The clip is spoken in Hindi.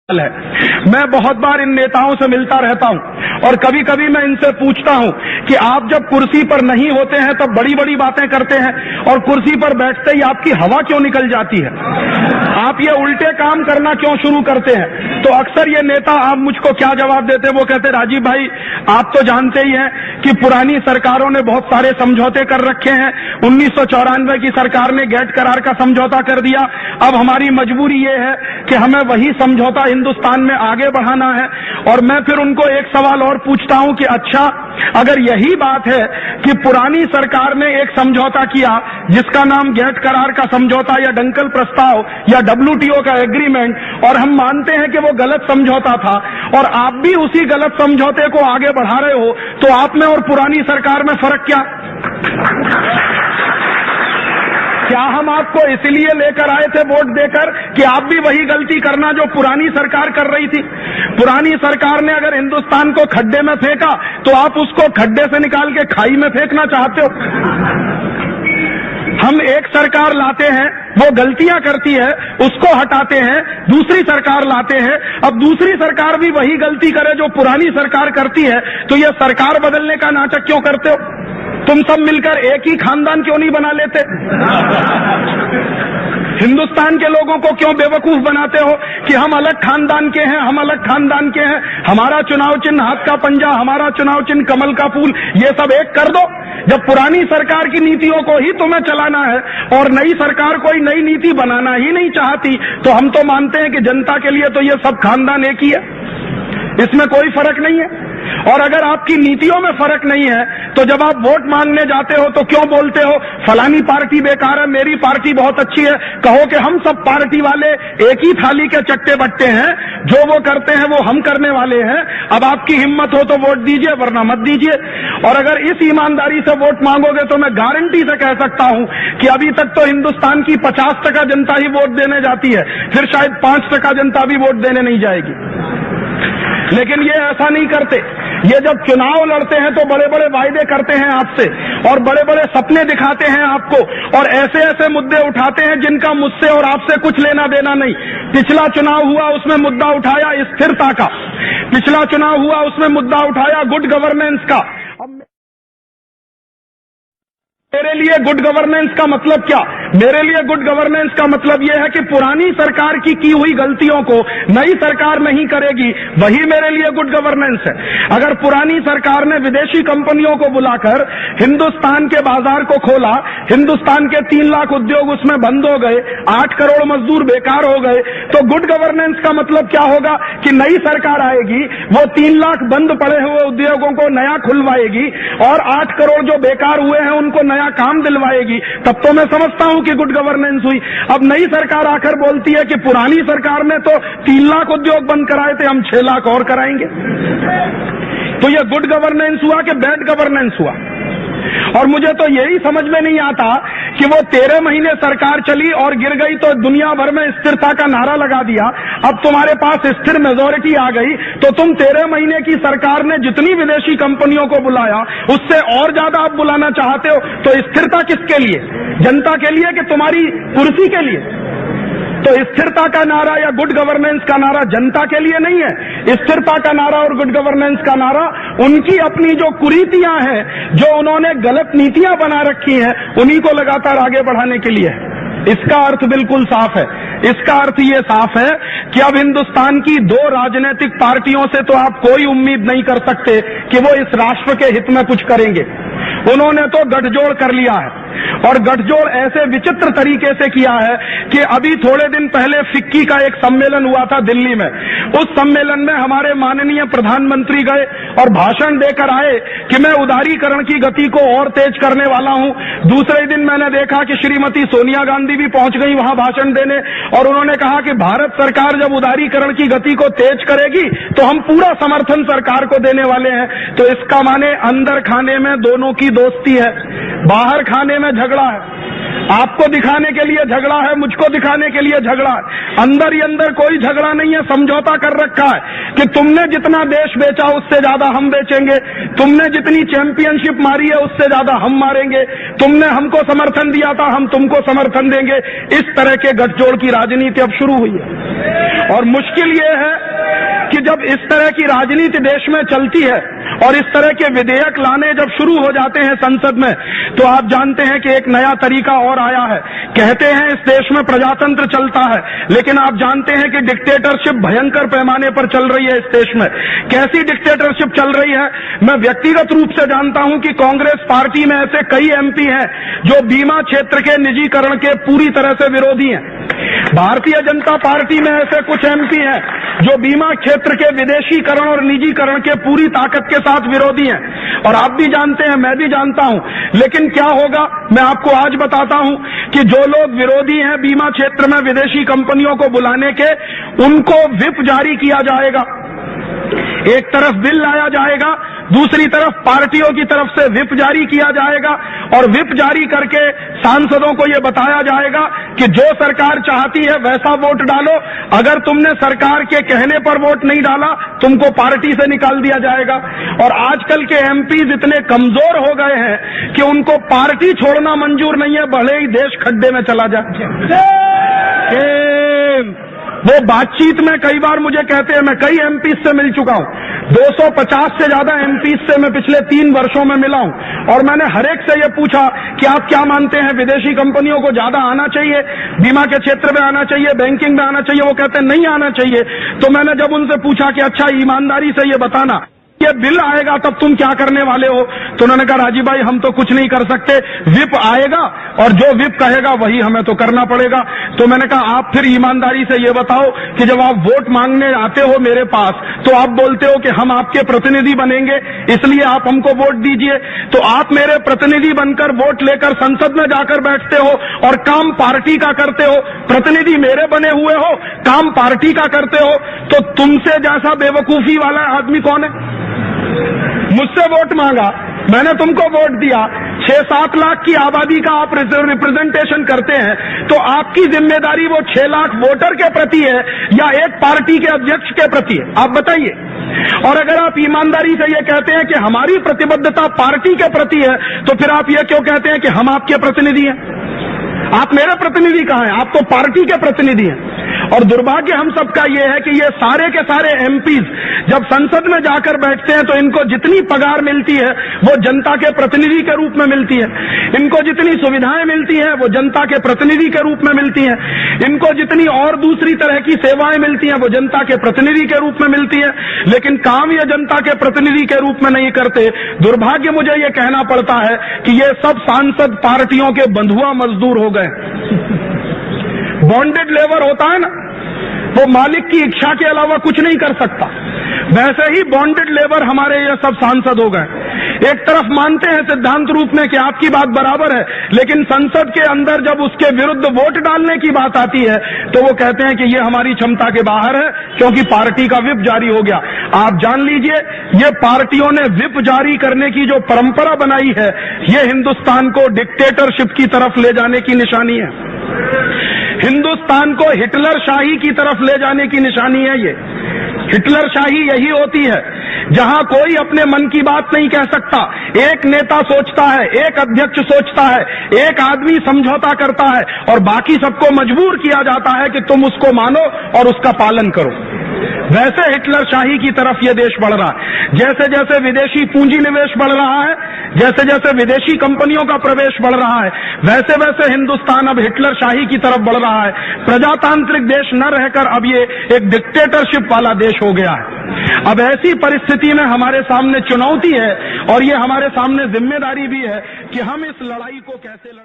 है। मैं बहुत बार इन नेताओं से मिलता रहता हूं और कभी कभी मैं इनसे पूछता हूं कि आप जब कुर्सी पर नहीं होते हैं तब बड़ी बड़ी बातें करते हैं और कुर्सी पर बैठते ही आपकी हवा क्यों निकल जाती है? आप ये उल्टे काम करना क्यों शुरू करते हैं? तो अक्सर ये नेता आप मुझको क्या जवाब देते हैं? वो कहते, राजीव भाई आप तो जानते ही हैं कि पुरानी सरकारों ने बहुत सारे समझौते कर रखे हैं। 1994 की सरकार ने गेट करार का समझौता कर दिया। अब हमारी मजबूरी ये है कि हमें वही समझौता हिंदुस्तान में आगे बढ़ाना है। और मैं फिर उनको एक सवाल और पूछता हूं कि अच्छा, अगर यही बात है कि पुरानी सरकार ने एक समझौता किया जिसका नाम गेट करार का समझौता या डंकल प्रस्ताव या WTO का एग्रीमेंट, और हम मानते हैं कि वो गलत समझौता था और आप भी उसी गलत समझौते को आगे बढ़ा रहे हो, तो आप में और पुरानी सरकार में फर्क क्या? क्या हम आपको इसलिए लेकर आए थे वोट देकर कि आप भी वही गलती करना जो पुरानी सरकार कर रही थी? पुरानी सरकार ने अगर हिंदुस्तान को खड्डे में फेंका तो आप उसको खड्डे से निकाल के खाई में फेंकना चाहते हो? हम एक सरकार लाते हैं, वो गलतियां करती है, उसको हटाते हैं, दूसरी सरकार लाते हैं। अब दूसरी सरकार भी वही गलती करे जो पुरानी सरकार करती है, तो ये सरकार बदलने का नाटक क्यों करते हो? तुम सब मिलकर एक ही खानदान क्यों नहीं बना लेते? हिंदुस्तान के लोगों को क्यों बेवकूफ बनाते हो कि हम अलग खानदान के हैं, हम अलग खानदान के हैं, हमारा चुनाव चिन्ह हाथ का पंजा, हमारा चुनाव चिन्ह कमल का फूल, ये सब एक कर दो। जब पुरानी सरकार की नीतियों को ही तुम्हें चलाना है और नई सरकार कोई नई नीति बनाना ही नहीं चाहती, तो हम तो मानते हैं कि जनता के लिए तो ये सब खानदान एक ही है, इसमें कोई फर्क नहीं है। और अगर आपकी नीतियों में फर्क नहीं है तो जब आप वोट मांगने जाते हो तो क्यों बोलते हो फलानी पार्टी बेकार है, मेरी पार्टी बहुत अच्छी है? कहो कि हम सब पार्टी वाले एक ही थाली के चट्टे बट्टे हैं, जो वो करते हैं वो हम करने वाले हैं। अब आपकी हिम्मत हो तो वोट दीजिए, वरना मत दीजिए। और अगर इस ईमानदारी से वोट मांगोगे तो मैं गारंटी से कह सकता हूं कि अभी तक तो हिंदुस्तान की 50% जनता ही वोट देने जाती है, फिर शायद 5% जनता भी वोट देने नहीं जाएगी। लेकिन ये ऐसा नहीं करते। ये जब चुनाव लड़ते हैं तो बड़े बड़े वायदे करते हैं आपसे और बड़े बड़े सपने दिखाते हैं आपको और ऐसे ऐसे मुद्दे उठाते हैं जिनका मुझसे और आपसे कुछ लेना देना नहीं। पिछला चुनाव हुआ उसमें मुद्दा उठाया स्थिरता का, पिछला चुनाव हुआ उसमें मुद्दा उठाया गुड गवर्नेंस का। अब मेरे लिए गुड गवर्नेंस का मतलब क्या? मेरे लिए गुड गवर्नेंस का मतलब यह है कि पुरानी सरकार की हुई गलतियों को नई सरकार नहीं करेगी, वही मेरे लिए गुड गवर्नेंस है। अगर पुरानी सरकार ने विदेशी कंपनियों को बुलाकर हिंदुस्तान के बाजार को खोला, हिंदुस्तान के 3 लाख उद्योग उसमें बंद हो गए, 8 करोड़ मजदूर बेकार हो गए, तो गुड गवर्नेंस का मतलब क्या होगा कि नई सरकार आएगी, वो 3 लाख बंद पड़े हुए उद्योगों को नया खुलवाएगी और 8 करोड़ जो बेकार हुए हैं उनको नया काम दिलवाएगी। तब तो मैं समझता हूं कि गुड गवर्नेंस हुई। अब नई सरकार आकर बोलती है कि पुरानी सरकार ने तो 3 लाख उद्योग बंद कराए थे, हम 6 लाख और कराएंगे। तो यह गुड गवर्नेंस हुआ कि बैड गवर्नेंस हुआ? और मुझे तो यही समझ में नहीं आता कि वो 13 महीने सरकार चली और गिर गई तो दुनिया भर में स्थिरता का नारा लगा दिया। अब तुम्हारे पास स्थिर मेजोरिटी आ गई तो तुम 13 महीने की सरकार ने जितनी विदेशी कंपनियों को बुलाया उससे और ज्यादा आप बुलाना चाहते हो। तो स्थिरता किसके लिए? जनता के लिए कि तुम्हारी कुर्सी के लिए? तो स्थिरता का नारा या गुड गवर्नेंस का नारा जनता के लिए नहीं है। स्थिरता का नारा और गुड गवर्नेंस का नारा उनकी अपनी जो कुरीतियां हैं, जो उन्होंने गलत नीतियां बना रखी हैं, उन्हीं को लगातार आगे बढ़ाने के लिए है। इसका अर्थ बिल्कुल साफ है। इसका अर्थ ये साफ है कि अब हिंदुस्तान की 2 राजनीतिक पार्टियों से तो आप कोई उम्मीद नहीं कर सकते कि वो इस राष्ट्र के हित में कुछ करेंगे। उन्होंने तो गठजोड़ कर लिया है और गठजोड़ ऐसे विचित्र तरीके से किया है कि अभी थोड़े दिन पहले फिक्की का एक सम्मेलन हुआ था दिल्ली में। उस सम्मेलन में हमारे माननीय प्रधानमंत्री गए और भाषण देकर आए कि मैं उदारीकरण की गति को और तेज करने वाला हूं। दूसरे दिन मैंने देखा कि श्रीमती सोनिया गांधी भी पहुंच गई वहां भाषण देने और उन्होंने कहा कि भारत सरकार जब उदारीकरण की गति को तेज करेगी तो हम पूरा समर्थन सरकार को देने वाले हैं। तो इसका माने अंदर खाने में दोनों की दोस्ती है, बाहर खाने में झगड़ा है। आपको दिखाने के लिए झगड़ा है, मुझको दिखाने के लिए झगड़ा है। अंदर ही अंदर कोई झगड़ा नहीं है, समझौता कर रखा है कि तुमने जितना देश बेचा उससे ज्यादा हम बेचेंगे, तुमने जितनी चैंपियनशिप मारी है उससे ज्यादा हम मारेंगे, तुमने हमको समर्थन दिया था हम तुमको समर्थन देंगे। इस तरह के गठजोड़ की राजनीति अब शुरू हुई है। और मुश्किल ये है कि जब इस तरह की राजनीति देश में चलती है और इस तरह के विधेयक लाने जब शुरू हो जाते हैं संसद में, तो आप जानते हैं कि एक नया तरीका और आया है। कहते हैं इस देश में प्रजातंत्र चलता है, लेकिन आप जानते हैं कि डिक्टेटरशिप भयंकर पैमाने पर चल रही है इस देश में। कैसी डिक्टेटरशिप चल रही है, मैं व्यक्तिगत रूप से जानता हूं कि कांग्रेस पार्टी में ऐसे कई एमपी हैं जो बीमा क्षेत्र के निजीकरण के पूरी तरह से विरोधी हैं। भारतीय जनता पार्टी में ऐसे कुछ एमपी हैं जो बीमा क्षेत्र के विदेशीकरण और निजीकरण के पूरी ताकत के साथ विरोधी हैं। और आप भी जानते हैं, मैं भी जानता हूं। लेकिन क्या होगा, मैं आपको आज बताता हूं कि जो लोग विरोधी हैं बीमा क्षेत्र में विदेशी कंपनियों को बुलाने के, उनको व्हिप जारी किया जाएगा। एक तरफ बिल लाया जाएगा, दूसरी तरफ पार्टियों की तरफ से व्हिप जारी किया जाएगा और व्हिप जारी करके सांसदों को यह बताया जाएगा कि जो सरकार चाहती है वैसा वोट डालो, अगर तुमने सरकार के कहने पर वोट नहीं डाला तुमको पार्टी से निकाल दिया जाएगा। और आजकल के एमपीज इतने कमजोर हो गए हैं कि उनको पार्टी छोड़ना मंजूर नहीं है, भले ही देश खड्डे में चला जाए। वो बातचीत में कई बार मुझे कहते हैं, मैं कई एमपीज से मिल चुका हूं, 250 से ज्यादा एमपीज से मैं पिछले 3 वर्षों में मिला हूं। और मैंने हर एक से ये पूछा कि आप क्या मानते हैं, विदेशी कंपनियों को ज्यादा आना चाहिए, बीमा के क्षेत्र में आना चाहिए, बैंकिंग में आना चाहिए? वो कहते हैं नहीं आना चाहिए। तो मैंने जब उनसे पूछा कि अच्छा ईमानदारी से ये बताना, ये बिल आएगा तब तुम क्या करने वाले हो? तो उन्होंने कहा राजीव भाई हम तो कुछ नहीं कर सकते, व्हिप आएगा और जो व्हिप कहेगा वही हमें तो करना पड़ेगा। तो मैंने कहा आप फिर ईमानदारी से ये बताओ कि जब आप वोट मांगने आते हो मेरे पास तो आप बोलते हो कि हम आपके प्रतिनिधि बनेंगे इसलिए आप हमको वोट दीजिए, तो आप मेरे प्रतिनिधि बनकर वोट लेकर संसद में जाकर बैठते हो और काम पार्टी का करते हो, प्रतिनिधि मेरे बने हुए हो, काम पार्टी का करते हो, तो तुमसे जैसा बेवकूफी वाला आदमी कौन है? मुझसे वोट मांगा, मैंने तुमको वोट दिया, 6-7 लाख की आबादी का आप रिप्रेजेंटेशन करते हैं, तो आपकी जिम्मेदारी वो 6 लाख वोटर के प्रति है या एक पार्टी के अध्यक्ष के प्रति है? आप बताइए। और अगर आप ईमानदारी से ये कहते हैं कि हमारी प्रतिबद्धता पार्टी के प्रति है, तो फिर आप ये क्यों कहते हैं कि हम आपके प्रतिनिधि हैं? आप मेरे प्रतिनिधि कहाँ हैं? आप तो पार्टी के प्रतिनिधि हैं। और दुर्भाग्य हम सबका ये है कि ये सारे के सारे एमपीज जब संसद में जाकर बैठते हैं तो इनको जितनी पगार मिलती है वो जनता के प्रतिनिधि के रूप में मिलती है, इनको जितनी सुविधाएं मिलती हैं वो जनता के प्रतिनिधि के रूप में मिलती हैं, इनको जितनी और दूसरी तरह की सेवाएं मिलती हैं वो जनता के प्रतिनिधि के रूप में मिलती हैं, लेकिन काम ये जनता के प्रतिनिधि के रूप में नहीं करते। दुर्भाग्य मुझे ये कहना पड़ता है कि ये सब सांसद पार्टियों के बंधुआ मजदूर हो गए। बॉन्डेड लेबर होता है ना, वो मालिक की इच्छा के अलावा कुछ नहीं कर सकता, वैसे ही बॉन्डेड लेबर हमारे ये सब सांसद हो गए। एक तरफ मानते हैं सिद्धांत रूप में कि आपकी बात बराबर है, लेकिन संसद के अंदर जब उसके विरुद्ध वोट डालने की बात आती है तो वो कहते हैं कि ये हमारी क्षमता के बाहर है क्योंकि पार्टी का व्हिप जारी हो गया। आप जान लीजिए, ये पार्टियों ने व्हिप जारी करने की जो परंपरा बनाई है, ये हिंदुस्तान को डिक्टेटरशिप की तरफ ले जाने की निशानी है, हिंदुस्तान को हिटलर शाही की तरफ ले जाने की निशानी है। ये हिटलर शाही यही होती है जहां कोई अपने मन की बात नहीं कह सकता, एक नेता सोचता है, एक अध्यक्ष सोचता है, एक आदमी समझौता करता है और बाकी सबको मजबूर किया जाता है कि तुम उसको मानो और उसका पालन करो। वैसे हिटलर शाही की तरफ यह देश बढ़ रहा है। जैसे जैसे विदेशी पूंजी निवेश बढ़ रहा है, जैसे जैसे विदेशी कंपनियों का प्रवेश बढ़ रहा है, वैसे वैसे हिंदुस्तान अब हिटलर शाही की तरफ बढ़ रहा है। प्रजातांत्रिक देश न रहकर अब ये एक डिक्टेटरशिप वाला देश हो गया है। अब ऐसी परिस्थिति में हमारे सामने चुनौती है और ये हमारे सामने जिम्मेदारी भी है कि हम इस लड़ाई को कैसे